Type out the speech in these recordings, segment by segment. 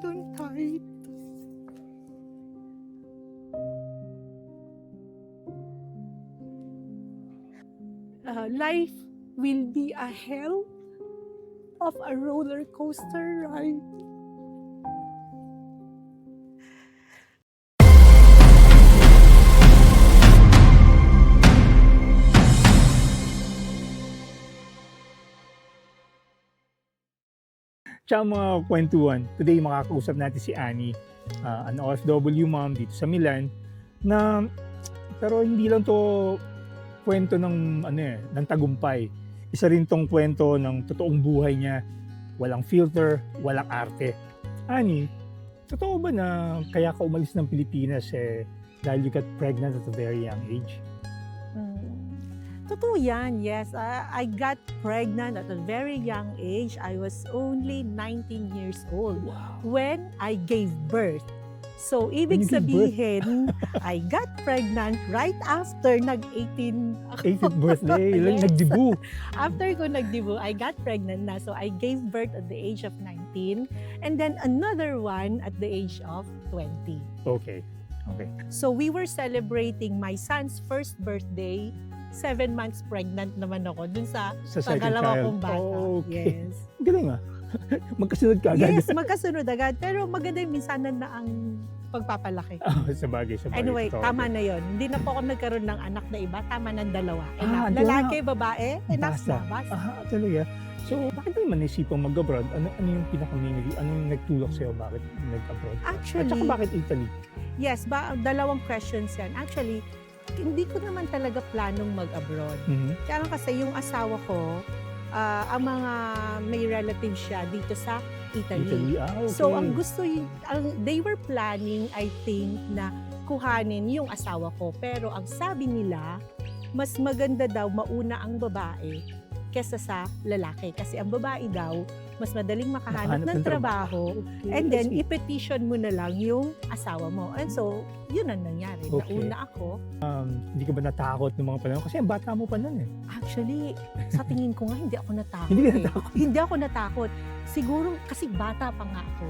hold on tight. Life will be a hell of a roller coaster ride. Ciao mga kwentuhan. Today makakausap natin si Annie, an OFW mom dito sa Milan na pero hindi lang to kwento ng ng tagumpay. Isa rin tong kwento ng totoong buhay niya. Walang filter, walang arte. Annie, totoo ba na kaya ka umalis ng Pilipinas dahil you got pregnant at a very young age? Totoo yan, yes. I got pregnant at a very young age. I was only 19 years old when I gave birth. So, ibig When you gave birth? sabihin, I got pregnant right after nag-18 ako. 18th birthday, Yes. nagdibu. After ko nagdibu, I got pregnant na. So, I gave birth at the age of 19 and then another one at the age of 20. Okay. So, we were celebrating my son's first birthday. 7 months pregnant naman ako dun sa Sa second pangalawa child. kong bata. Okay. Yes. Galing ah. Magkasunod ka agad. Yes, magkasunod agad. Pero maganda yung minsanan na ang pagpapalaki. Sabagay. Anyway, totoo. tama na yon. Hindi na po ako nagkaroon ng anak na iba. Tama ng dalawa. Ah, Lalaki, babae, enough Basta. na. Basta. Talaga. So, bakit naman naisipang mag-abroad? Ano yung ano yung nagtulak sa'yo? Bakit nag-abroad? At saka Actually, bakit Italy? yes, dalawang questions yan. Actually, hindi ko naman talaga planong mag-abroad. Kaya lang kasi yung asawa ko, ang mga may relatives siya dito sa Italy. Okay. So, they were planning, I think, na kuhanin yung asawa ko. Pero ang sabi nila, mas maganda daw mauna ang babae kesa sa lalaki. Kasi ang babae daw, mas madaling makahanap ng trabaho. Okay. And then, I see. i-petition mo na lang yung asawa mo. And so, yun ang nangyari. Okay. Nauna ako. Hindi ka ba natakot ng mga panahon? Kasi ang bata mo pa nun eh. Actually, sa tingin ko nga, hindi ako natakot. Hindi ka eh. natakot? Hindi ako natakot. Siguro, kasi bata pa nga ako.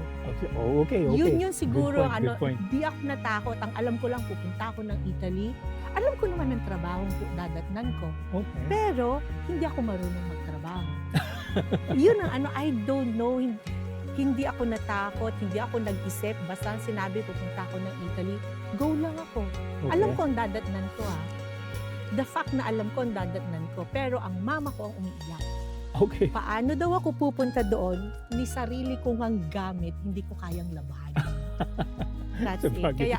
Okay. Yun siguro, Good point. di ako natakot. Ang alam ko lang, pupunta ako ng Italy. Alam ko naman ang trabaho dadatnan ko. Okay. Pero, hindi ako marunong magtrabaho. Yun ang I don't know. Hindi ako natakot, hindi ako nag-isip. Basta sinabi, pupunta ako ng Italy, go lang ako. Okay. Alam ko ang dadatnan ko The fact na alam ko ang dadatnan ko. Pero ang mama ko ang umiiyak. Okay. Paano daw ako pupunta doon? Ni sarili kong ang gamit, hindi ko kayang labahan. That's it. Sabagay. Kaya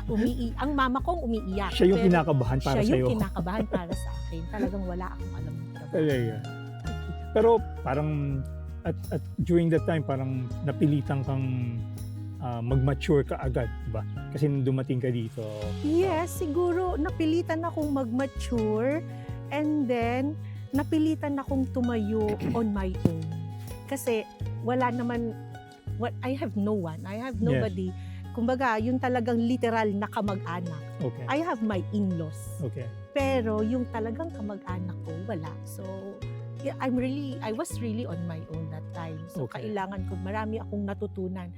ang mama ko ang umiiyak. Siya yung pero kinakabahan para siya sa'yo. yung kinakabahan para sa akin. Talagang wala akong alam ng trabaho. Talaga. Pero parang at during that time parang napilitan kang mag-mature ka agad, di ba? Kasi nung dumating ka dito. Yes, siguro napilitan akong mag-mature and then napilitan akong tumayo on my own. Kasi wala naman, I have no one. I have nobody. Kumbaga, yung talagang literal na kamag-anak. Okay. I have my in-laws. Okay. Pero yung talagang kamag-anak ko, wala. So, yeah, I was really on my own that time. So, Okay. kailangan ko, marami akong natutunan.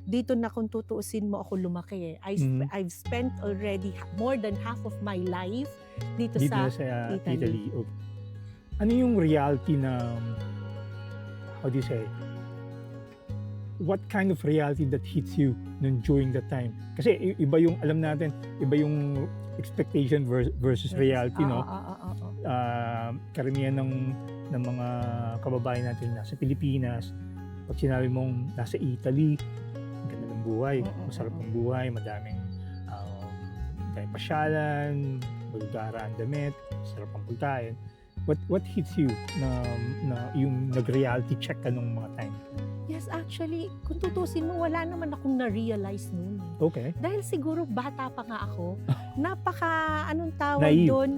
Dito na kung tutuusin mo ako lumaki. I've spent already more than half of my life dito Dito sa sa Italy. Italy. Okay. Ano yung reality na, how do you say, what kind of reality that hits you during that time? Kasi iba yung, alam natin, iba yung expectation versus reality, no? Karamihan ng mga kababayan natin nasa Pilipinas, pag sinabi mong nasa Italy, ang ganda ng buhay, masarap ng buhay, madaming pasyalan, bulgara ang damit, sarap ang pagkain. What hits you na yung nag-reality check ka nung mga time? Yes, actually, kung tutusin mo, wala naman akong na-realize noon. Okay. Dahil siguro bata pa nga ako, anong tawag Naive. doon?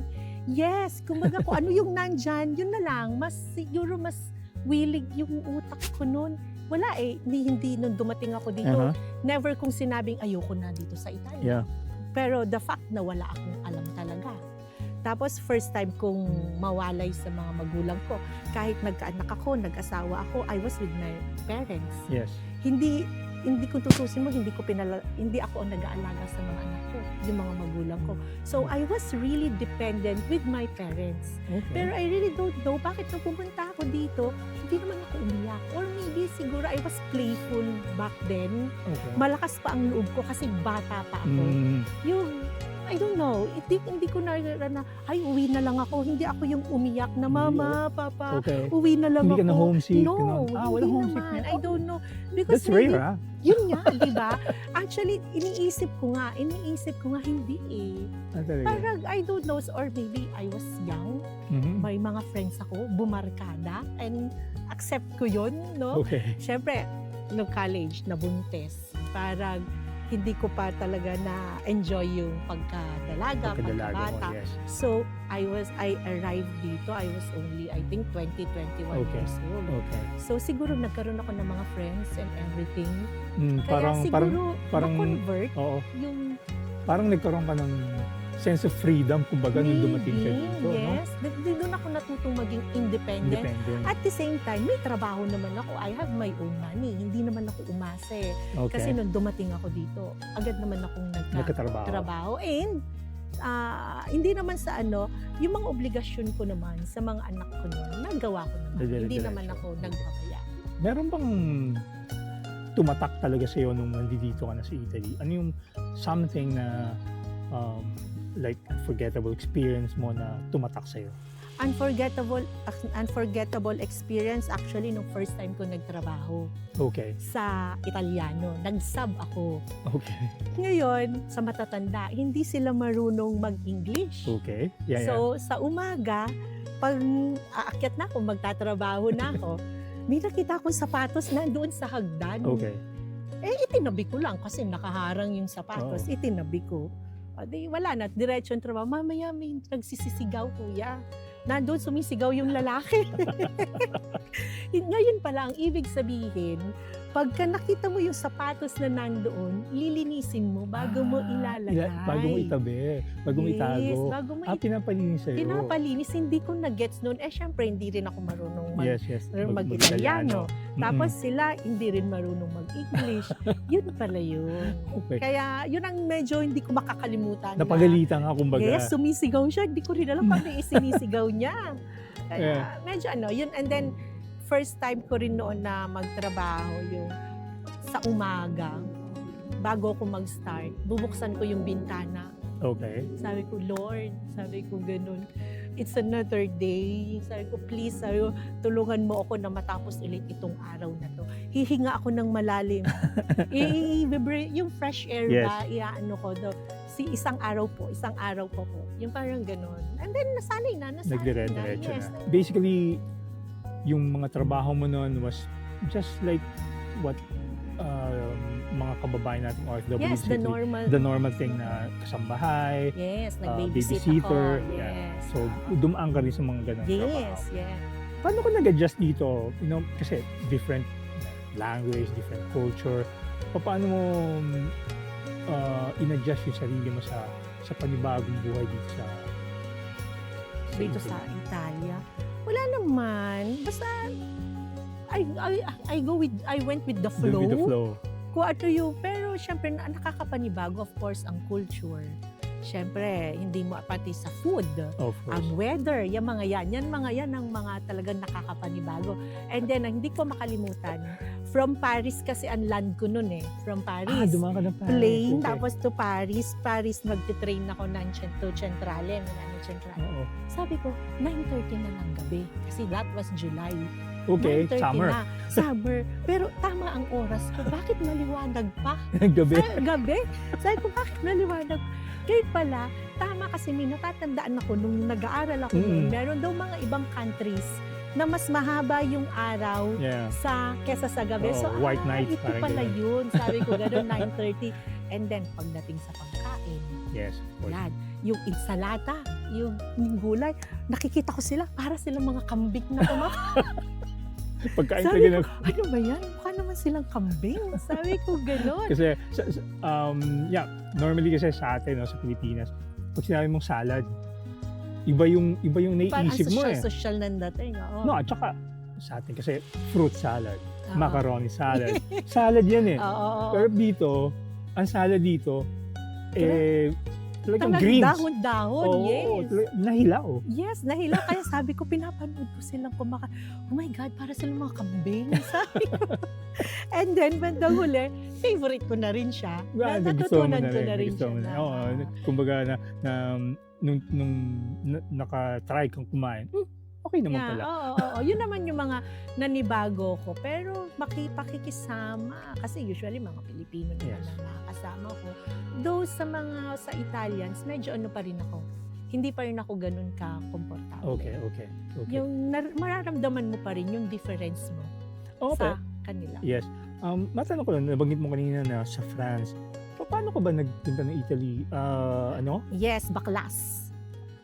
Yes, kumbaga kung ano yung nandyan, yun na lang. Siguro mas willing yung utak ko noon. Wala hindi nung dumating ako dito, never kong sinabing ayoko na dito sa Italia. Yeah. Pero the fact na wala akong alam talaga. Tapos first time kong mawalay sa mga magulang ko. Kahit nagkaanak ako, nag-asawa ako, I was with my parents. Yes. Hindi hindi ko tutusin mo, hindi ako ang nag-aalaga sa mga anak ko, yung mga magulang ko. So I was really dependent with my parents. Okay. Pero I really don't know bakit nung pumunta ako dito, hindi naman ako umiyak. Or maybe siguro I was playful back then. Okay. Malakas pa ang loob ko kasi bata pa ako. Yung, I don't know, hindi ko na, ay, uwi na lang ako. Hindi ako yung umiyak na, Mama, Papa, Okay. uwi na lang Hindi ka na ako. homesick? No, ganun? Walang hindi homesick naman. niya? I don't know. Because That's rare, ah. yun nga, di ba? Actually, iniisip ko nga, hindi eh. Talaga. Parang, I don't know, or maybe I was young, Mhm. may mga friends ako, bumarkada, and accept ko yun, no? Okay. Siyempre, no college, nabuntis. Parang, hindi ko pa talaga na-enjoy yung pagkadalaga, Pagkadalaga mo, pagkabata. yes. So, I arrived dito, I was only, I think, 20, 21 Okay. years old. Okay. So, siguro nagkaroon ako ng mga friends and everything. Kaya Parang, siguro, parang- na-convert oo. yung Parang nagkaroon ka ng sense of freedom, kumbaga, nung dumating ka maybe, dito, no? yes. Doon ako natutong maging independent. Independent. At the same time, may trabaho naman ako. I have my own money. Hindi naman ako umase. Okay. Kasi nung dumating ako dito, agad naman akong Nagkatrabaho. nagkatrabaho. And hindi naman sa yung mga obligasyon ko naman sa mga anak ko noon, nagawa ko naman. Dire-diretso. Hindi naman ako nagpapaya. Meron bang tumatak talaga sa'yo nung nandito ka na sa Italy? Ano yung something na like unforgettable experience mo na tumatak sa'yo? Unforgettable experience actually nung first time ko nagtrabaho Okay. sa Italiano. Nag-sub ako. Okay. Ngayon, sa matatanda, hindi sila marunong mag-English. Okay. Yeah, So, sa umaga, pag aakyat na ako, magtatrabaho na ako, may nakita akong sapatos na doon sa hagdan. Okay. Itinabi ko lang kasi nakaharang yung sapatos. Oo. Itinabi ko. Di, wala na, diretso yung trabaho. Mamaya may nagsisisigaw, kuya. Nandun sumisigaw yung lalaki. Ngayon pala, ang ibig sabihin, pagka nakita mo yung sapatos na nandoon, lilinisin mo bago mo ilalagay. Bago mo itabi. Bago mo itago. Bago mo Pinapalinis sa'yo. pinapalinis. Hindi ko na-gets noon. Syempre, hindi rin ako marunong Yes. mag-Italiano. Tapos sila, hindi rin marunong mag-English. Yun pala yun. Okay. Kaya, yun ang medyo hindi ko makakalimutan. Napagalitan nga, kumbaga. Yes, sumisigaw siya. Hindi ko rin alam paano isinisigaw niya. Kaya, medyo yun. And then, first time ko rin noon na magtrabaho yung sa umaga. Bago ako mag-start, bubuksan ko yung bintana. Okay. Sabi ko, Lord, sabi ko ganun. It's another day. Sabi ko, please, tulungan mo ako na matapos ulit itong araw na to. Hihinga ako ng malalim. Yung fresh air Yes. ba, iaano ko do. Isang araw po po. Yung parang ganun. And then, nasanay na. Nagdire-diretso Yes. na. Basically, yung mga trabaho mo noon was just like what mga kababayan nating OFW. Yes, the normal thing na kasambahay, Yes, nag-babysit babysitter. ako. Yeah. Yes. So, dumaan ka rin sa mga ganang trabaho. Yes, yes. Paano ka nag-adjust dito? Kasi different language, different culture. Paano mo in-adjust yung sarili mo sa panibagong buhay dito sa Italia? Wala naman. Basta I went with the flow. With the flow. Kung ano yung, pero syempre nakakapanibago of course ang culture. Syempre, hindi mo pati sa food, Of course. ang weather, yung mga yan ang mga talagang nakakapanibago. And then, ang hindi ko makalimutan, from Paris kasi ang land ko nun from Paris. Dumaan ka ng Paris. Plane, Okay. tapos to Paris, nagtitrain ako to Centrale, Milano Centrale. Oo. Sabi ko, 9:30 na ng gabi. Kasi that was July. Okay, 9:30 summer. na. Summer. Pero tama ang oras ko. Bakit maliwanag pa? Gabi. Gabi? Sabi ko, bakit maliwanag? Kaya pala, tama kasi may natatandaan ako nung nag-aaral ako noon. Meron daw mga ibang countries na mas mahaba yung araw Yeah. kesa sa gabi. So, white night, ito parang pala ganun. yun. Sabi ko, gano'n, 9:30. And then, pagdating sa pangkain, Yes, of course. yan, yung insalata, yung gulay, nakikita ko sila, para silang mga kambing na kumakain. Pagkain Sabi talaga ko, ano ba yan? Mukha naman silang kambing. Sabi ko, gano'n. Kasi, normally kasi sa atin, sa Pilipinas, pag sinabi mong salad, iba yung Parang naiisip mo social ng dating. Oo. No, at saka sa atin kasi fruit salad. macaroni salad. Salad yan eh. Oo. Pero dito, ang salad dito, talagang Talagang greens. dahon-dahon, Oo, yes. nahilaw. Yes, nahila. Kaya sabi ko, pinapanood ko silang oh my God, para silang mga kambing. Sabi ko. And then, bandang huli, favorite ko na rin siya. Gusto mo Natutunan ko na rin gusto siya. mo na. Oo, kumbaga nung naka-try kang kumain, okay naman pala. Oo. Yun naman yung mga nanibago ko. Pero pakikisama. Kasi usually mga Pilipino naman Yes. ang nakakasama ko. Though sa Italians, medyo ano pa rin ako. Hindi pa rin ako ganun ka-komportable. Okay. Yung mararamdaman mo pa rin yung difference mo Okay. sa kanila. Yes. Matanong ko lang, nabanggit mo kanina na sa France. Paano ka ba nagpunta ng Italy? Yes, baklas.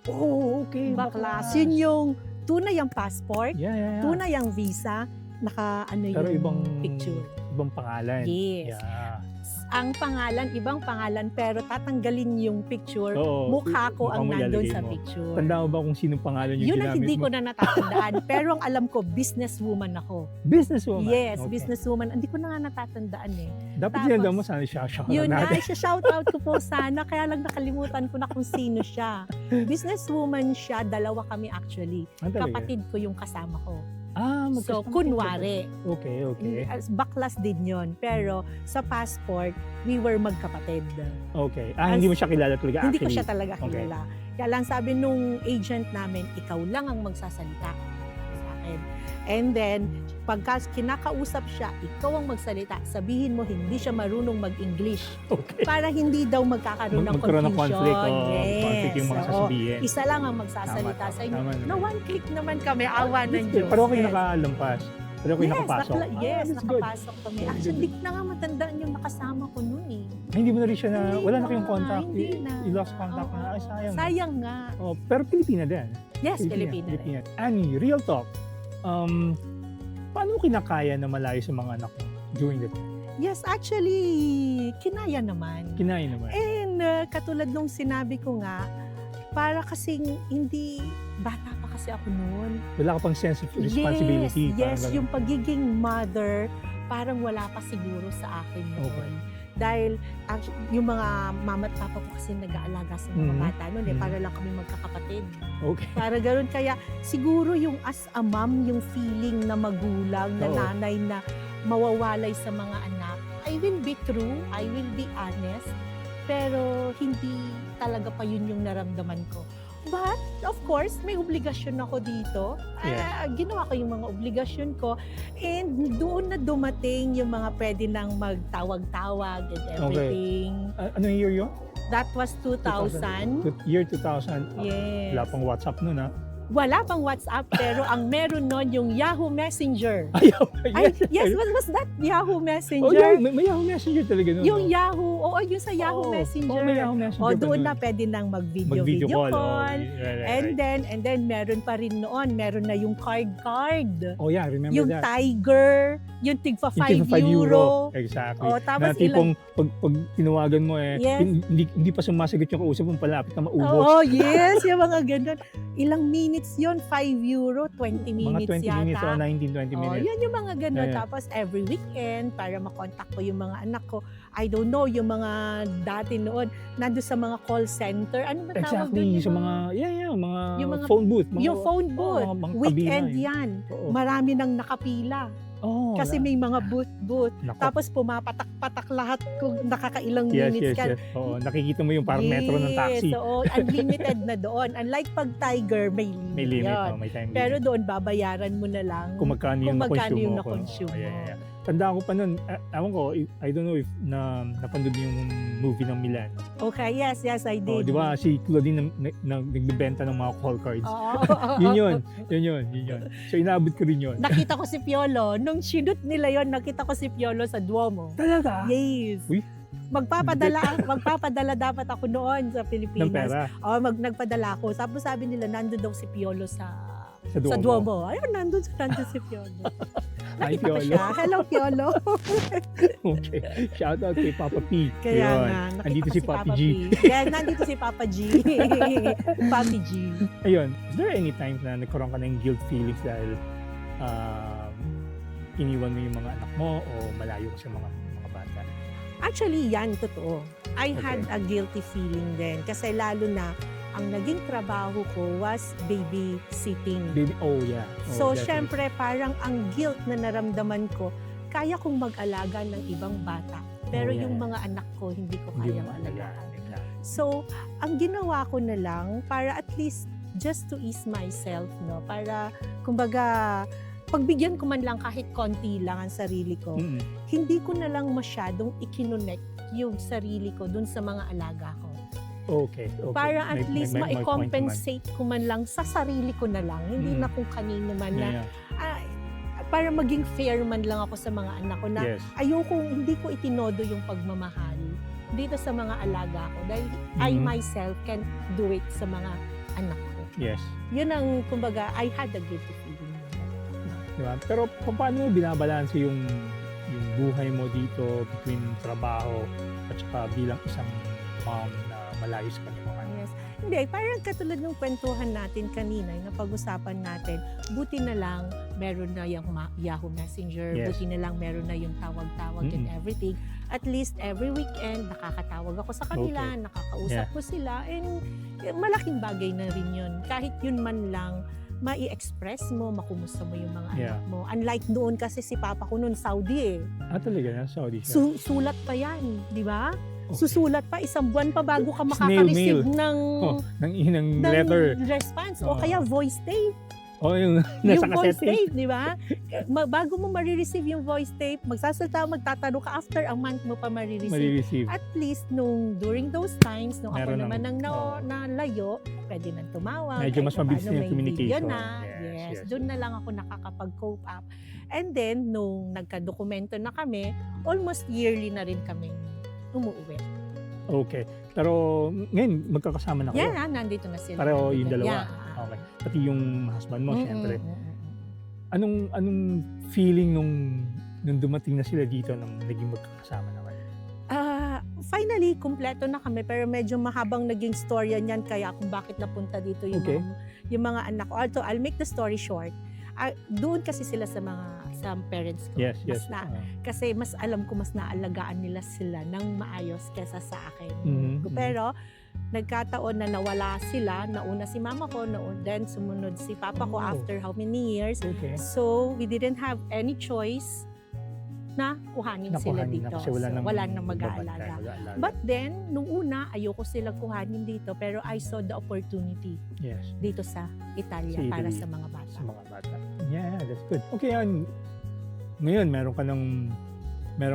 Oh, okay. Baklas. Yun yung tunay ang passport, Yeah. tunay ang visa, Pero yung ibang picture. ibang pangalan. Yes. Yeah. Ang pangalan, ibang pangalan, pero tatanggalin yung picture, Oo, mukha ko ang mukha mo nandun ilalagay sa mo. picture. Tanda mo ba kung sinong pangalan yung Yun ang ginamit hindi mo? ko na natatandaan. Pero ang alam ko, businesswoman ako. Businesswoman? Yes, Okay. businesswoman. Hindi ko na nga natatandaan eh. Dapat Tapos, sinanda mo sana siya. Yun nga, natin. shoutout ko po sana. Kaya lang nakalimutan ko na kung sino siya. Businesswoman siya, dalawa kami actually. Ah, talaga? Kapatid ko yung kasama ko. So, magkasama kunwari, kayo. Okay. baklas din yon. Pero sa passport, we were magkapatid. Okay. Hindi mo siya kilala talaga Hindi ko actually? siya talaga Okay. kilala. Kaya lang sabi nung agent namin, ikaw lang ang magsasalita sa akin. And then, pagka kinakausap siya, ikaw ang magsalita. Sabihin mo, hindi siya marunong mag-English. Okay. Para hindi daw magkakaroon ng Magkaroon ng confusion. conflict. Conflict yung mga Oo. sasabihin. Isa lang ang magsasalita Tama, sa inyo. tama naman. Na one click naman kami, awa ng Diyos. Pero kayo Yes. nakalampas. Pero kayo nakapasok. Yes, that's good. nakapasok kami. Actually, hindi ko na nga matandaan yung nakasama ko noon eh. Hindi mo na rin siya Hindi wala na kayong contact. Hindi na. You lost contact Oo. na. Ay, sayang. Sayang nga. Oh, pero Pilipina din. Yes, Pilipina rin. Annie, real talk. Paano mo kinakaya na malayo sa mga anak mo during the time? Yes, actually, kinaya naman. Kinaya naman. And katulad nung sinabi ko nga, para kasing hindi, bata pa kasi ako noon. Wala ka pang sense of responsibility. Yes, parang yung pagiging mother, parang wala pa siguro sa akin noon. Okay. Dahil yung mga mama at papa ko kasi nag-aalaga sa mga Mhm. bata noon eh, Mhm. para lang kami magkakapatid. Okay. Para gano'n. Kaya siguro yung as a mom, yung feeling na magulang, na Oo. nanay na mawawalay sa mga anak, I will be true, I will be honest, pero hindi talaga pa yun yung naramdaman ko. But, of course, may obligasyon ako dito. Ginawa ko yung mga obligasyon ko. And doon na dumating yung mga pwede nang magtawag-tawag and everything. Anong year yun? That was 2000. Year 2000. Yes. Wala pang WhatsApp nun ha. Wala pang WhatsApp, pero ang meron nun yung Yahoo Messenger. Ayaw. Yes, was that Yahoo Oh, Messenger? may Yahoo Messenger talaga nun. Yung no? Yahoo, yung sa Yahoo Messenger. may Yahoo Messenger. Doon na pa nun. pwede nang mag-video Mag-video call. And then meron pa rin noon, meron na yung card. Oh yeah, remember Yung that. Tiger, yung tigpa 5 Yung tigpa 5 euro. Exactly. Tapos Na tipong pag tinawagan mo Yes. hindi pa sumasagot yung kausap mo, palapit na maubos. Oo, yes, yung mga ganun. Ilang minutes yon, 5 euro, 20 minutes Mga 20 yata. minutes o 19-20 minutes. Yun yung mga ganun. Yeah. Tapos every weekend, para makontak ko yung mga anak ko, I don't know, yung mga dati noon, nando sa mga call center. Ano ba tawag Exactly, doon? sa mga, mga yung mga- phone booth. Yung phone booth. mga Weekend kabina, yan. Oo. Marami nang nakapila. Oh, Kasi may mga booth. Nako. Tapos pumapatak-patak lahat kung nakakailang yes, minutes ka. yes. Oo, nakikita mo yung parang metro ng taxi. Yes, oo, unlimited na doon. Unlike pag Tiger, may limit, May limit, yun. may time Pero limit. doon, babayaran mo na lang Kung magkano yung magkano yung na-consume mo. na-consume mo. Yeah. Tandaan ko pa nun, ewan ko, I don't know if napanood yung movie ng Milan. Okay, yes, I Oh, did. di ba si Claudine nagbebenta ng mga call cards. Oo. Yun yun. So inabot ko rin yun. Nakita ko si Piolo. Nung sinut nila yon, nakita ko si Piolo sa Duomo. Talaga? Yes. Uy. Magpapadala dapat ako noon sa Ng Pilipinas. pera. Nagpadala ako. Tapos sabi nila, nandun daw si Piolo sa Sa Duomo. Duomo. Ayun, nandun si Piolo. Hi, Nakita ko Piolo. siya. Hello, Piolo. Okay. Shout out kay Papa P. Kaya Yun. nga, nakita Andito ko si Papi G. Yeah, nandito si Papa G. Papi G. Ayun. Is there any time na nagkaroon ka ng guilt feelings dahil iniwan mo yung mga anak mo o malayo ka sa mga bata? Actually, yan, totoo. I had Okay. a guilty feeling din. Kasi lalo na, ang naging trabaho ko was babysitting. Baby, oh yeah. So, definitely. syempre, parang ang guilt na naramdaman ko, kaya kong mag-alaga ng ibang bata. Pero Oh, yeah, yung yeah. mga anak ko, hindi ko Hindi kayang mo alagaan. Exactly. So, ang ginawa ko na lang, para at least just to ease myself, no? Para, kumbaga, pagbigyan ko man lang kahit konti lang ang sarili ko, Mm-mm. hindi ko na lang masyadong ikinonect yung sarili ko dun sa mga alaga ko. Okay. Para at least may point naman. ma-compensate ko man lang sa sarili ko na lang, hindi Mm. na kung kanino man na, Yeah, ah, para maging fair man lang ako sa mga anak ko na yes. hindi ko itinodo yung pagmamahal dito sa mga alaga ko dahil I Mhm. myself can do it sa mga anak ko. Yes. Yun ang, kumbaga, I had a guilty feeling. Diba? Pero paano mo binabalanse yung buhay mo dito between trabaho at saka bilang isang mom na malayo sa kanyang mga anak? Yes. Hindi, parang katulad ng kwentuhan natin kanina, yung napag-usapan natin, buti na lang meron na yung Yahoo Messenger, Yes. buti na lang meron na yung tawag-tawag and Mm-mm. everything. At least every weekend, nakakatawag ako sa kanila, Okay. nakakausap Yeah. ko sila, and malaking bagay na rin yun. Kahit yun man lang, mai-express mo, makumusta mo yung mga Yeah. anak mo. Unlike noon kasi si Papa ko noon Saudi eh. Talaga na? Saudi siya? Sulat pa yan, di ba? Okay. Susulat pa, isang buwan pa bago ka Snail makaka-receive mail. ng Ng letter. response. O Oo. kaya voice tape. Yung nasa Yung voice cassette tape. tape, di ba? Bago mo marireceive yung voice tape, magsasalita, magtatanong ka, after a month mo pa marireceive. Marireceive. At least during those times, nung ako Meron naman ng- nang nalayo, pwede nang tumawag. Medyo kahit mas mabilis paano na yung may communication. video na. Yes, yes. Doon na lang ako nakakapag-cope up. And then, nung nagka-dokumento na kami, almost yearly na rin kami umuwi. Okay. Pero ngayon, magkakasama na kayo. Yan, nandito na sila. Pareho Nandito. yung dalawa. Yeah. Okay. Pati yung husband mo, syempre. Mm-mm. Anong feeling nung dumating na sila dito nung naging magkakasama na kayo? Finally, kumpleto na kami, pero medyo mahabang naging storya niyan kaya kung bakit napunta dito yung, Okay. yung mga anak ko. Also, I'll make the story short. Doon kasi sila sa parents ko. Yes, yes. Kasi mas alam ko, mas naalagaan nila sila ng maayos kesa sa akin. Mhm, Pero, nagkataon na nawala sila. Nauna si mama ko, then sumunod si papa ko Oh. after how many years. Okay. So, we didn't have any choice na kuhanin sila Nakuhanin na dito. kasi wala So, nang wala nang magbabantay, mag-aalaga. mag-aalaga. But then, nung una, ayoko silang kuhanin dito, pero I saw the opportunity Yes. dito sa Italia Sa para Italy. sa mga bata. Sa mga bata. Yeah, that's good. Okay, ngayon meron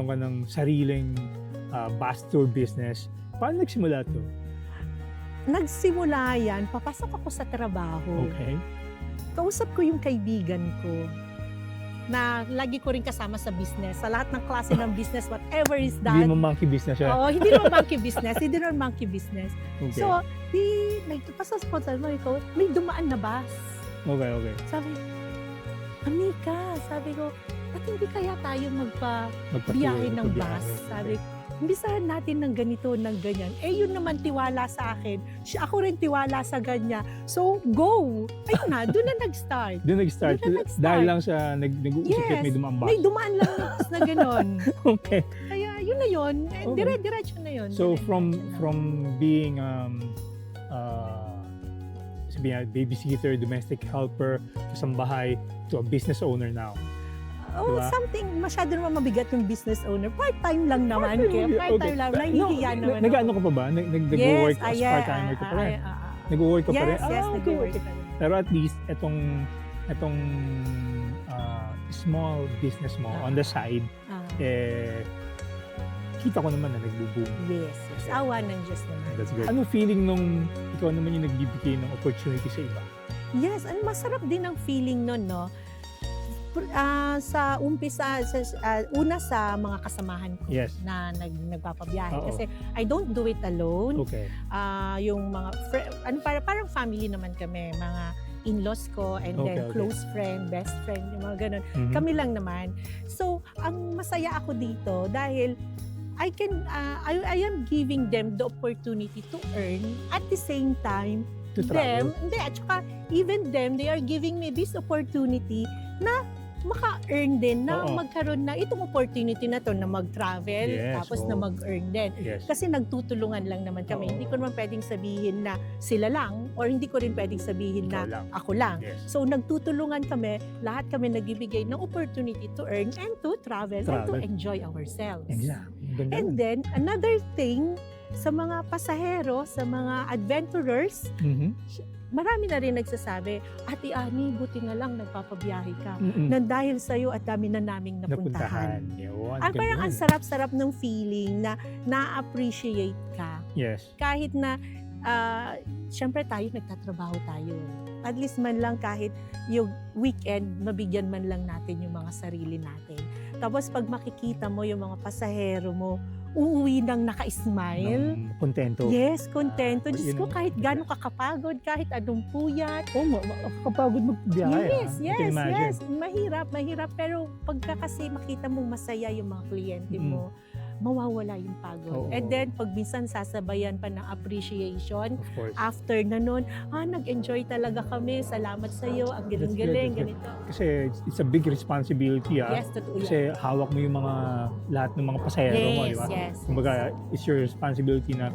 ka ng sariling bus tour business. Paano nagsimula to? Nagsimula yan, papasok ako sa trabaho. Okay. Kausap ko yung kaibigan ko na lagi ko rin kasama sa business. Sa lahat ng klase ng business, whatever is Hindi that. mo monkey business siya. Oo, hindi naman monkey business. Hindi naman monkey business. Okay. So, nagpasok ko sa ikaw, may dumaan na bus. Okay. Sabi, Amika, sabi ko, ba't hindi kaya tayo Magpatuloy, biyahe ng magpabiyahe. bus? Sabi ko, imbisahan natin ng ganito, ng ganyan. Yun naman tiwala sa akin. Ako rin tiwala sa ganyan. So, go! Ayun na, doon na nag-start. Doon nag-start. Doon na nag-start. Dahil lang sa nag-uusap Yes. at may dumaan bus. May dumaan lang na bus na gano'n. Okay. Kaya yun na yun. Okay. Diretso na yun. So Dire-diretso na. from being sabihin na, babysitter, domestic helper, kasambahay, to a business owner now. Oh, Diba? something masyado naman mabigat yung business owner. Part-time lang naman. Okay. Part-time lang. Nahihiya naman. Nag-ano ka pa ba? Nag-work as part-timer ka pa rin? Nag-work ka pa rin? Yes, okay. nag-work pa rin. Pero at least, itong small business mo on the side, Ah, kita ko naman na nagbo-boom. yes. Awa ng Diyos naman. That's good. Ano feeling nung ikaw naman yung nagbibigay ng opportunity sa iba? Yes, masarap din ang feeling nun, no? Sa umpisa, una sa mga kasamahan ko Yes. na nagpapabiyahe. Oo. Kasi I don't do it alone. Okay. Yung mga, parang family naman kami, mga in-laws ko, and Okay, then okay. close friend, best friend, yung mga ganun. Mhm. Kami lang naman. So, ang masaya ako dito dahil I am giving them the opportunity to earn at the same time To travel. at saka even them, they are giving me this opportunity na maka-earn din na Oo. magkaroon na itong opportunity na to na mag-travel, Yes, tapos oo. na mag-earn din. Yes. Kasi nagtutulungan lang naman kami. Oo. Hindi ko naman pwedeng sabihin na sila lang or hindi ko rin pwedeng sabihin Ikaw na lang. ako lang. Yes. So nagtutulungan kami, lahat kami nagbibigay ng opportunity to earn and to travel, and Travel. to enjoy ourselves. Exactly. Ang ganda And nun. then another thing, sa mga pasahero, sa mga adventurers, Mhm. marami na rin nagsasabi, Ate Ani, buti nga lang nagpapabiyahe ka. Mm-mm. Nang dahil sa'yo at dami na naming napuntahan. Yun, Parang ganda ang nun. sarap-sarap ng feeling na na-appreciate ka. Yes. Kahit na, syempre tayo, nagtatrabaho tayo. At least man lang kahit yung weekend, mabigyan man lang natin yung mga sarili natin. Tapos pag makikita mo yung mga pasahero mo, uuwi ng naka-smile. Ng kontento. Yes, kontento. Ah, Diyos yun ko, ang kahit maganda. gano'ng kakapagod, kahit anong puyat. Oh, kapagod magbiyahe. Yes, I can yes, imagine. yes. Mahirap. Pero pagka kasi makita mong masaya yung mga kliyente mo, mawawala yung pagod. Oo. And then, pag minsan sasabayan pa ng appreciation, Of course. after na nun, nag-enjoy talaga kami. Salamat sa'yo. Ang galing-galing, That's good. ganito. Kasi it's a big responsibility. Yes, totoo yan. Kasi hawak mo yung mga lahat ng mga pasahero mo, di ba? Yes. Kumbaga, it's your responsibility na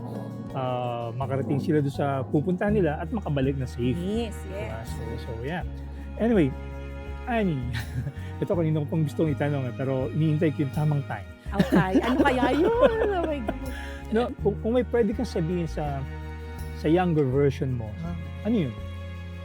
makarating sila doon sa pupunta nila at makabalik na safe. Yes, Diba? yes. So yeah. Anyway, Ani, ito kanina ko pang gustong itanong pero iniintay ko yung tamang time. Okay. Ano kaya yun? Oh my God. No, kung may pwede kang sabihin sa younger version mo, ano yun?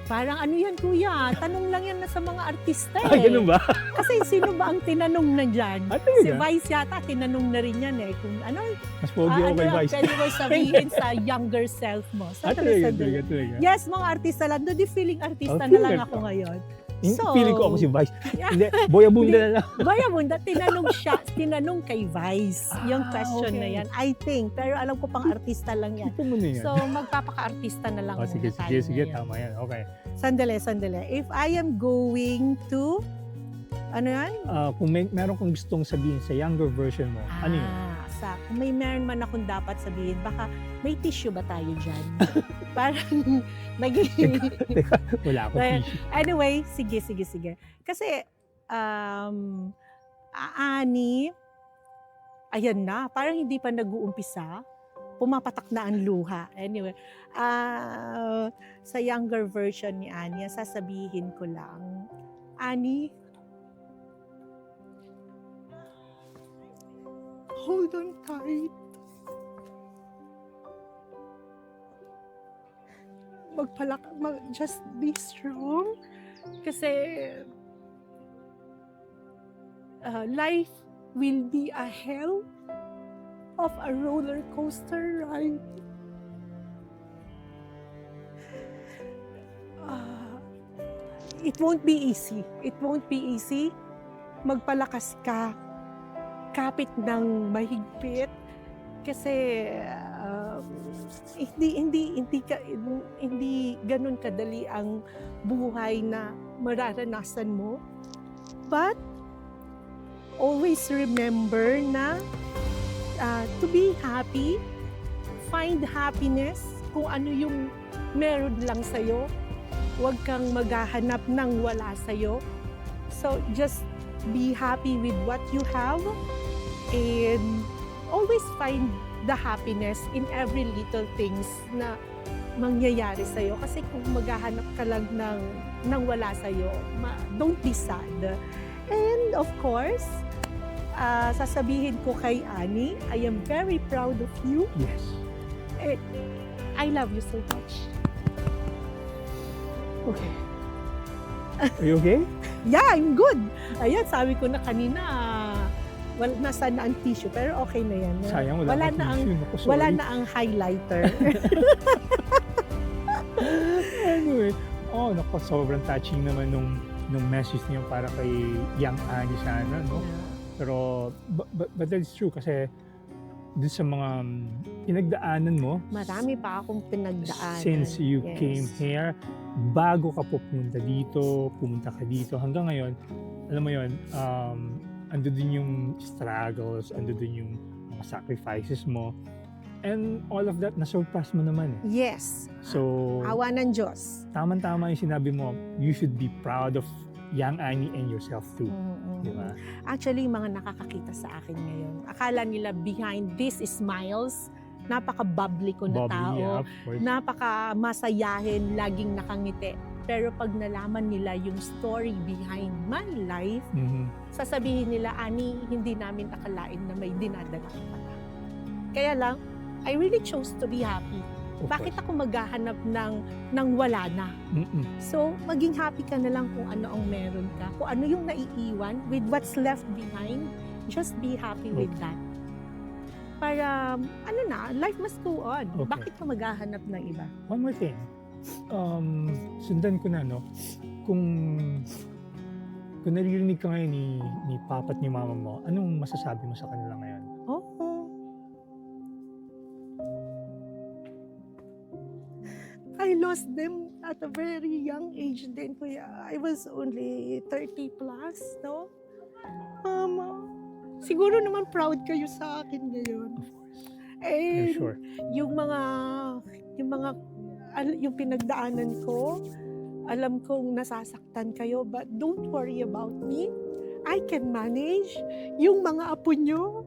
Parang ano yan, kuya? Tanong lang yan na sa mga artista eh. Ay, ganun ba? Kasi sino ba ang tinanong na dyan? Ah, talaga? Si Vice yata, tinanong na rin yan eh. Kung ano, Mas pogi ako kay Vice. pwede mo sabihin sa younger self mo. Ah, talaga, talaga. Yes, mga artista lang. Doon, feeling artista Oh, na lang feeling ako ngayon. Feeling ko ako si Vice. Hindi, Boy Abunda na lang. Baya Bunda, tinanong kay Vice yung question okay. na yan. I think, pero alam ko pang artista lang yan. Ito mo na yan. So, magpapaka-artista na lang sige, muna tayo sige, ngayon. tama yan. Okay. Sandali. If I am going to, ano yan? Kung meron kong gustong sabihin sa younger version mo, ano yun? Kung may meron man akong dapat sabihin, baka may tissue ba tayo dyan? Parang naging... Wala akong Well, tissue. Anyway, sige. Kasi, Ani, ayan na, parang hindi pa nag-uumpisa, pumapatak na ang luha. Anyway, sa younger version ni Ani, sasabihin ko lang, Ani, hold on tight. Just be strong. Kasi life will be a hell of a roller coaster ride. It won't be easy. It won't be easy. Magpalakas ka. Kapit ng mahigpit. Kasi hindi ganun kadali ang buhay na mararanasan mo. But always remember na to be happy, find happiness kung ano yung meron lang sa'yo. Huwag kang maghahanap ng wala sa'yo. So just be happy with what you have and always find the happiness in every little things na mangyayari sa'yo. Kasi kung maghahanap ka lang ng wala sa'yo, don't be sad. And of course, sasabihin ko kay Ani, I am very proud of you. Yes. I love you so much. Okay. Are you okay? Yeah, I'm good. Ayan, sabi ko na kanina, nasa na ang tissue, pero okay na yan. Sayang, wala akong tissue. Naku, sorry. Wala na ang highlighter. Anyway, naku, sobrang touching naman nung message niyo para kay young Ani sana, no? Pero, but that's true kasi dun sa mga pinagdaanan mo, Marami pa akong pinagdaanan. since you Yes. came here, bago ka pumunta ka dito, hanggang ngayon, alam mo yun, ando din yung struggles, ando din yung mga sacrifices mo, and all of that, na-surpass mo naman eh. Yes. So, Awa ng Diyos. tama-tama yung sinabi mo, you should be proud of young Annie and yourself too. Mm-mm. Di ba? Actually, yung mga nakakakita sa akin ngayon, akala nila behind this smiles, napaka-bubbly ko na Bubbly, tao, of course. napaka-masayahin, laging nakangiti. Pero pag nalaman nila yung story behind my life, Mhm. sasabihin nila, Ani, hindi namin akalain na may dinadala ka pala. Kaya lang, I really chose to be happy. Of Bakit course. ako maghahanap ng wala na? Mm-mm. So, maging happy ka na lang kung ano ang meron ka. Kung ano yung naiiwan, with what's left behind, just be happy with that. Para, life must go on. Okay. Bakit ka maghahanap ng iba? One more thing. Sundan ko na, no? Kung naririnig ka ngayon ni papa at ni mama mo, anong masasabi mo sa kanila ngayon? Oo. I lost them at a very young age din, kuya. I was only 30 plus, no? Siguro naman proud kayo sa akin ngayon. Of course. And I'm sure. yung pinagdaanan ko, alam kong nasasaktan kayo, but don't worry about me. I can manage. Yung mga apo nyo,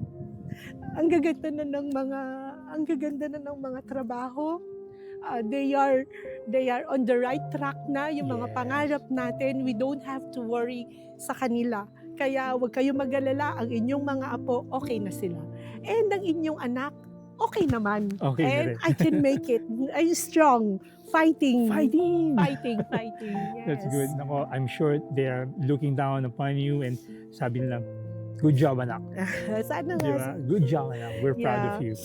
ang gaganda na ng mga trabaho. They are on the right track na, yung mga Yes. pangarap natin. We don't have to worry sa kanila. Kaya huwag kayong mag-alala, ang inyong mga apo, okay na sila. And ang inyong anak, okay naman. Okay na And rin. I can make it. I'm strong. Fighting. Fighting! Yes. That's good. Nako, I'm sure they are looking down upon you and sabi nila, good job, anak. Sana Di nga. ba? Good job, anak. We're proud of Yeah. you.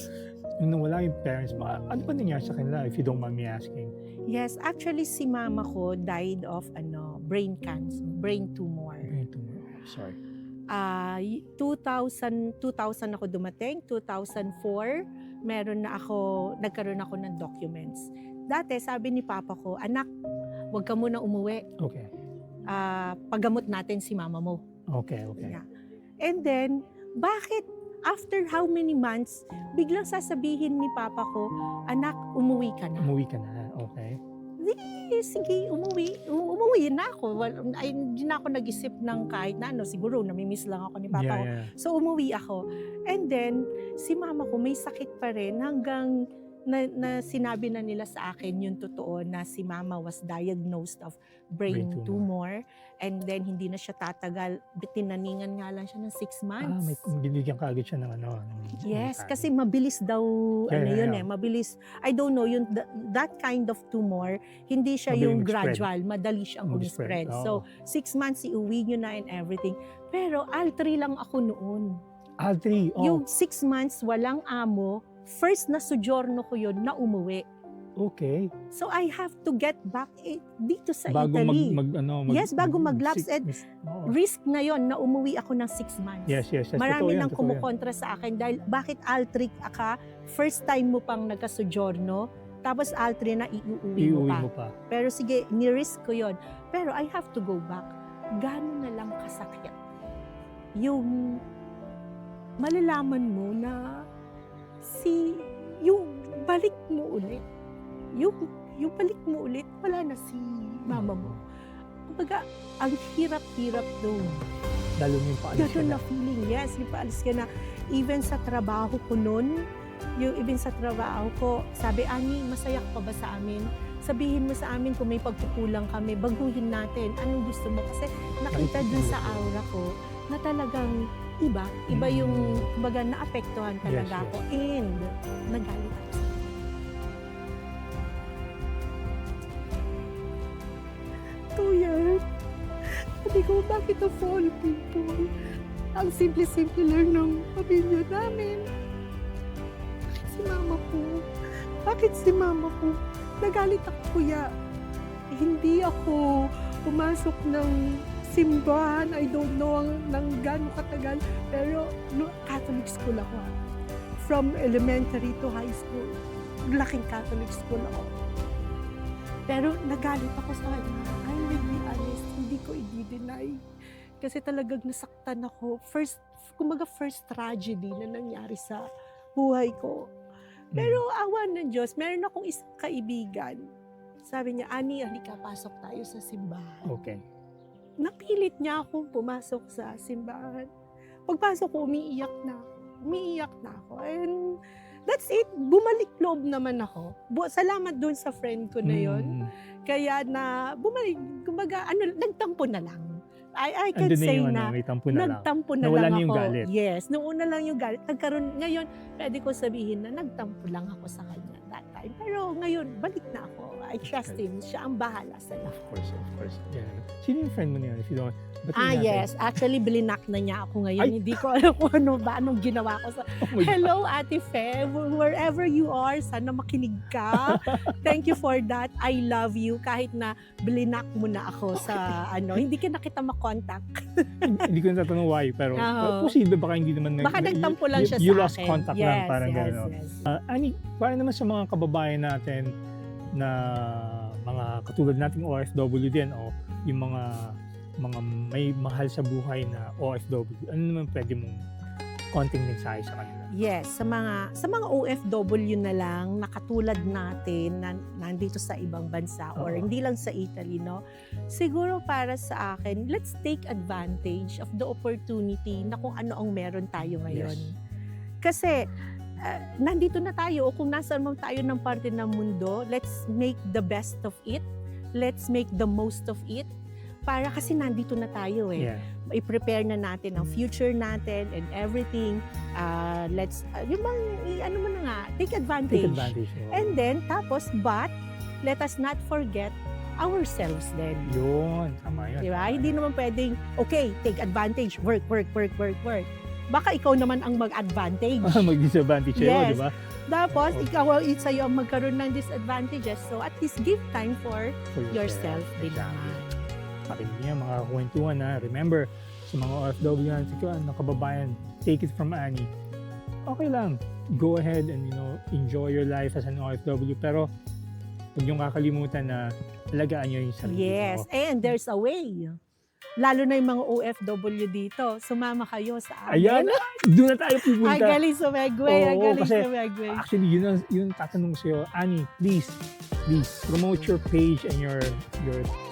Nung nawala yung parents mo, ano pa nangyari sa kanila, if you don't mind me asking? Yes, actually si mama ko died of brain cancer, brain tumor. Sorry. 2000 ako dumating, 2004, nagkaroon ako ng documents. Dati sabi ni papa ko, anak, huwag ka muna umuwi. Okay. Paggamot natin si mama mo. Okay. Yeah. And then, bakit after how many months, biglang sasabihin ni papa ko, anak, umuwi ka na. Umuwi ka na. Okay. Sige, umuwi na ako. Hindi na ako nag-isip ng kahit na siguro namimiss lang ako ni papa ko. Yeah. So umuwi ako. And then, si mama ko may sakit pa rin hanggang na sinabi na nila sa akin yung totoo na si mama was diagnosed of brain tumor. And then, hindi na siya tatagal. Tinaningan nga lang siya ng 6 months. May binigyan ka agad siya ng Yes, kasi mabilis daw, mabilis. I don't know, that kind of tumor, hindi siya Mabilis yung mag-spread. gradual, madali siyang Mag-spread, spread. So, 6 months, iuwi nyo na and everything. Pero, all-3 lang ako noon. All 3? Yung 6 months, walang amo, first na sojourno ko yun na umuwi. Okay. So, I have to get back dito sa Bago Italy. yes, bago mag-lapse. Risk na yon na umuwi ako ng 6 months. Yes. Marami nang totoo yan. kumukontra sa akin dahil bakit Altri ka, first time mo pang nagka-sojourno, tapos Altri na iuwi mo pa. Pero sige, ni-risk ko yon. Pero I have to go back. Gano'n na lang kasakit. Yung malalaman mo na yung balik mo ulit. Yung balik mo ulit, wala na si mama mo. Kumbaga, ang hirap-hirap doon. Lalo yung paalis ka Ganun na. na feeling, yes, yung paalis ka na. Even sa trabaho ko noon, sabi, Ani, masaya ka pa ba sa amin? Sabihin mo sa amin kung may pagkukulang kami, baguhin natin. Anong gusto mo? Kasi nakita dun sa aura ko na talagang iba yung, kumbaga, naapektuhan talaga ako. And, nagalit ako sa yan. Sabi ko, bakit of all people? Ang simple-simple lang ng pamilya namin. Bakit si mama po? Nagalit ako, kuya. Hindi ako pumasok ng simbahan. I don't know ng gano'ng katagal. Pero Catholic school ako. From elementary to high school. Laking Catholic school ako. Pero nagalit ako sa kanya. I will be honest, hindi ko i-deny. Kasi talagang nasaktan ako. First tragedy na nangyari sa buhay ko. Pero awan ng Diyos, meron akong isang kaibigan. Sabi niya, Ani, halika, pasok tayo sa simbahan. Okay. napilit niya akong pumasok sa simbahan. Pagpasok ko, umiiyak na ako. Umiiyak na ako. And that's it. Bumalik loob naman ako. Salamat doon sa friend ko na yon. Kaya na bumalik, kumbaga, nagtampo na lang. I can Andun na say yung, na may tampo na lang. nagtampo na Nawala lang na ako. yung galit. Yes, noong una lang yung galit. Ngayon, pwede ko sabihin na nagtampo lang ako sa kanya that time. Pero ngayon, balik na ako. I trust him. Siya ang bahala sa lahat. Of course. Yeah. Sino yung friend mo niya? If you don't, Yes. Actually, blinak na niya ako ngayon. Ay! Hindi ko alam kung anong ginawa ko sa... Oh my God. Hello, Ate Fe. Wherever you are, sana makinig ka. Thank you for that. I love you. Kahit na blinak mo na ako sa hindi ka na kita makontak. Hindi ko natatanong why, pero Oo. posible baka hindi naman Baka nagtampo lang siya you sa lost akin. contact lang, parang gano'n. no? Yes. Ani, para naman sa mga kababayan natin na mga katulad nating OFW din o yung mga may mahal sa buhay na OFW, ano naman pwede mong konting mensahe sa kanila? Yes, sa mga OFW na lang na katulad natin na nandito sa ibang bansa or Oo. hindi lang sa Italy, no? Siguro para sa akin, let's take advantage of the opportunity na kung ano ang meron tayo ngayon. Yes. Kasi nandito na tayo o kung nasaan man tayo ng parte ng mundo, let's make the best of it. Let's make the most of it. Para kasi nandito na tayo eh. Yeah. I-prepare na natin ang future natin and everything. Let's, yung bang, ano mo na nga, take advantage. Take advantage. And then, tapos, but, let us not forget ourselves then. Yun, tama yun. Diba? Hindi naman pwedeng, okay, take advantage, work. Baka ikaw naman ang mag-advantage. Mag-disadvantage sa'yo, Yes. di ba? Tapos, Oo. ikaw, sa'yo ang magkaroon ng disadvantages. So, at least give time for For yourself din Exactly. naman. Pakinig niya, mga kwentuhan na. Remember, sa mga OFW na kababayan, take it from Annie. Okay lang. Go ahead and enjoy your life as an OFW. Pero, huwag niyong kakalimutan na alagaan niyo yung sarili Yes, niyo. and there's a way. Lalo na yung mga OFW dito. Sumama kayo sa amin. Ayan, doon na tayo pupunta. Ang galing sa Megway. Ang Oo, galing kasi sa Megway. Actually, yun tatanong ko sa'yo. Annie, please, promote your page and your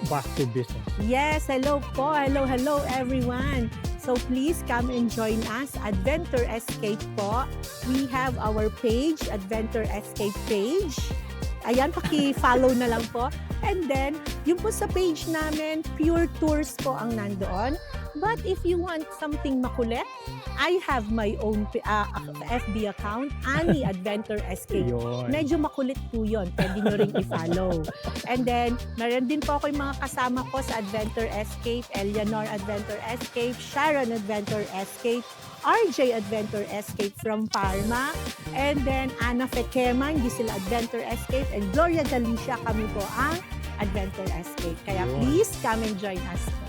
Basto business. Yes, hello po. Hello everyone. So please come and join us. Adventure Escape po. We have our page, Adventure Escape page. Ayan, paki-follow na lang po. And then, yung po sa page namin, Pure Tours po ang nandoon. But if you want something makulit, I have my own FB account, Annie Adventure Escape. Yun. Medyo makulit po yun. Pwede nyo ring i-follow. And then, meron din po ako yung mga kasama ko sa Adventure Escape, Eleanor Adventure Escape, Sharon Adventure Escape, RJ Adventure Escape from Parma, and then Ana Fekema, Gisela Adventure Escape, and Gloria Galicia, kami po ang Adventure Escape. Kaya Yun. please come and join us po.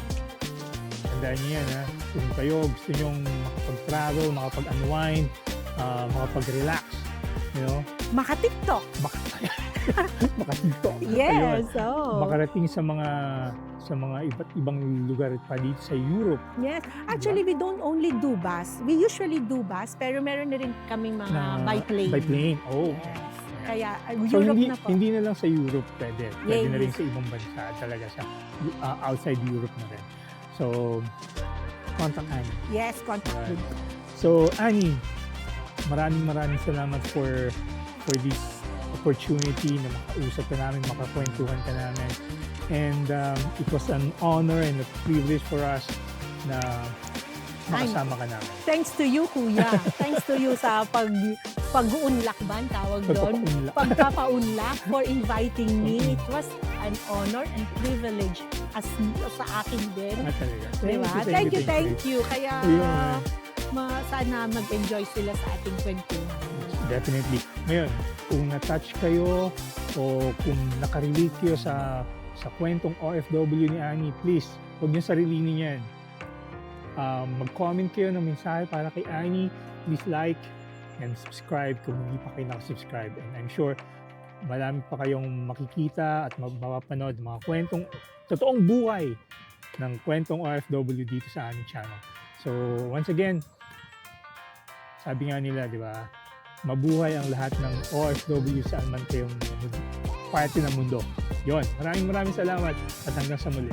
Tandaan niyo yan, ha? Kung kayo gusto nyong makapag-travel, makapag-unwind, makapag-relax, Maka-TikTok. makatinto. Yes, oh. Makarating sa mga iba't ibang lugar pa dito sa Europe. Yes. Actually, we don't only do bus. We usually do bus, pero meron na rin kaming mga by plane. By plane, oh. Yes. Kaya, So Europe hindi, na po. hindi na lang sa Europe pwede. Pwede na rin Yes. sa ibang bansa talaga sa outside Europe na rin. So, contact Annie. Yes, contact Right. with. So, Annie, maraming salamat for this opportunity na makausap ka namin, makakwentuhan ka namin. And it was an honor and a privilege for us na makasama ka namin. Thanks to you, Kuya. Thanks to you sa pag-uunlak ba ang tawag doon? Pagpapaunlak. Pagpapaunlak for inviting me. It was an honor and privilege sa akin din. Talaga. Diba? Thank you. Kaya Ayun. sana mag-enjoy sila sa ating kwentuhan. Definitely. Ngayon, kung na-touch kayo o kung nakarelate kayo sa kwentong OFW ni Annie, please, huwag niyo sarilinin yan. Mag-comment kayo ng mensahe para kay Annie. Please like and subscribe kung hindi pa kayo nakasubscribe. And I'm sure marami pa kayong makikita at mapapanood mga kwentong totoong buhay ng kwentong OFW dito sa aming channel. So, once again, sabi nga nila, di ba, mabuhay ang lahat ng OFW saan man kayong parte ng mundo. Yon, maraming salamat at hanggang sa muli.